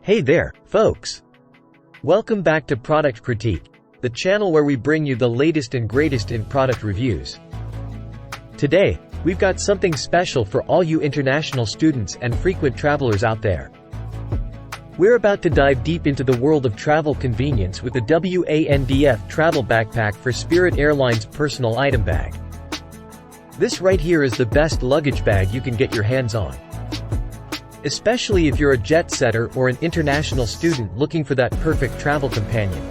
Hey there, folks! Welcome back to Product Critique, the channel where we bring you the latest and greatest in product reviews. Today, we've got something special for all you international students and frequent travelers out there. We're about to dive deep into the world of travel convenience with the WANDF Travel Backpack for Spirit Airlines Personal Item Bag. This right here is the best luggage bag you can get your hands on. Especially if you're a jet setter or an international student looking for that perfect travel companion.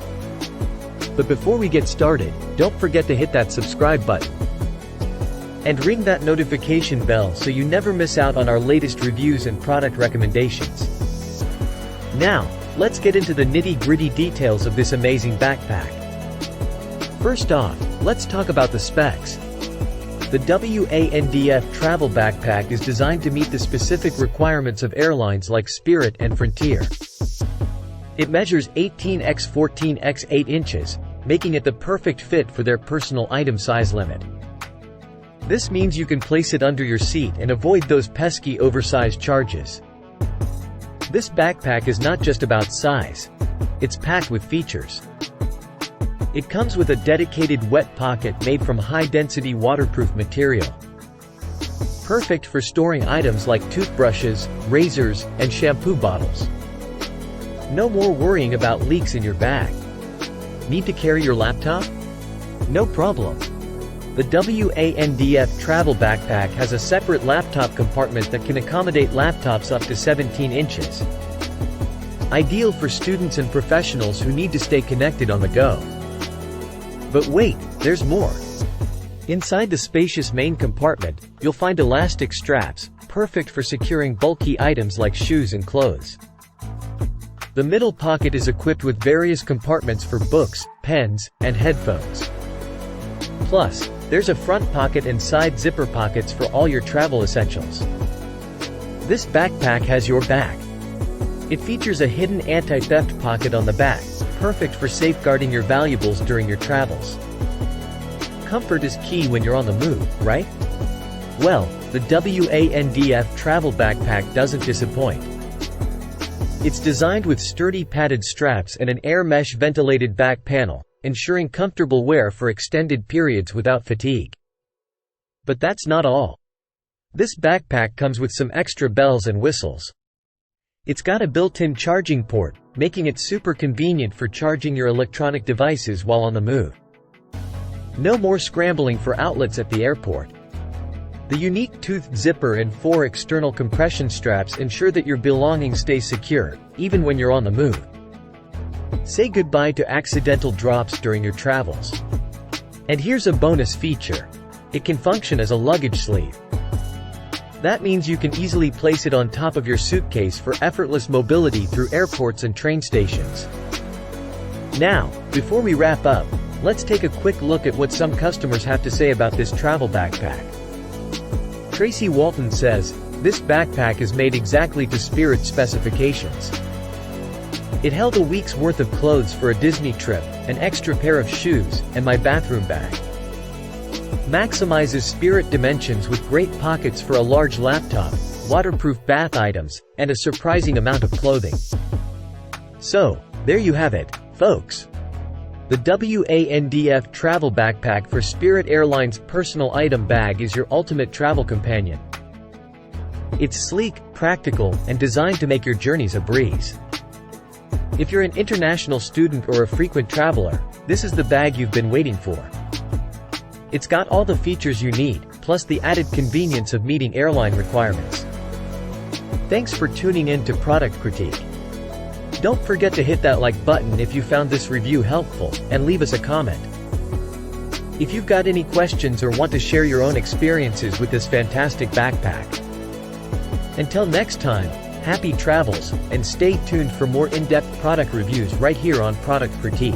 But before we get started, don't forget to hit that subscribe button. And ring that notification bell so you never miss out on our latest reviews and product recommendations. Now, let's get into the nitty-gritty details of this amazing backpack. First off, let's talk about the specs. The WANDF Travel Backpack is designed to meet the specific requirements of airlines like Spirit and Frontier. It measures 18 x 14 x 8 inches, making it the perfect fit for their personal item size limit. This means you can place it under your seat and avoid those pesky oversized charges. This backpack is not just about size. It's packed with features. It comes with a dedicated wet pocket made from high-density waterproof material. Perfect for storing items like toothbrushes, razors, and shampoo bottles. No more worrying about leaks in your bag. Need to carry your laptop? No problem. The WANDF Travel Backpack has a separate laptop compartment that can accommodate laptops up to 17 inches. Ideal for students and professionals who need to stay connected on the go. But wait, there's more. Inside the spacious main compartment, you'll find elastic straps, perfect for securing bulky items like shoes and clothes. The middle pocket is equipped with various compartments for books, pens, and headphones. Plus, there's a front pocket and side zipper pockets for all your travel essentials. This backpack has your back. It features a hidden anti-theft pocket on the back, perfect for safeguarding your valuables during your travels. Comfort is key when you're on the move, right? Well, the WANDF Travel Backpack doesn't disappoint. It's designed with sturdy padded straps and an air mesh ventilated back panel, ensuring comfortable wear for extended periods without fatigue. But that's not all. This backpack comes with some extra bells and whistles. It's got a built-in charging port, making it super convenient for charging your electronic devices while on the move. No more scrambling for outlets at the airport. The unique toothed zipper and 4 external compression straps ensure that your belongings stay secure, even when you're on the move. Say goodbye to accidental drops during your travels. And here's a bonus feature. It can function as a luggage sleeve. That means you can easily place it on top of your suitcase for effortless mobility through airports and train stations. Now, before we wrap up, let's take a quick look at what some customers have to say about this travel backpack. Tracy Walton says, "This backpack is made exactly to Spirit specifications. It held a week's worth of clothes for a Disney trip, an extra pair of shoes, and my bathroom bag. Maximizes Spirit dimensions with great pockets for a large laptop, waterproof bath items, and a surprising amount of clothing." So, there you have it, folks. The WANDF Travel Backpack for Spirit Airlines Personal Item Bag is your ultimate travel companion. It's sleek, practical, and designed to make your journeys a breeze. If you're an international student or a frequent traveler, this is the bag you've been waiting for. It's got all the features you need, plus the added convenience of meeting airline requirements. Thanks for tuning in to Product Critique. Don't forget to hit that like button if you found this review helpful, and leave us a comment. If you've got any questions or want to share your own experiences with this fantastic backpack. Until next time, happy travels, and stay tuned for more in-depth product reviews right here on Product Critique.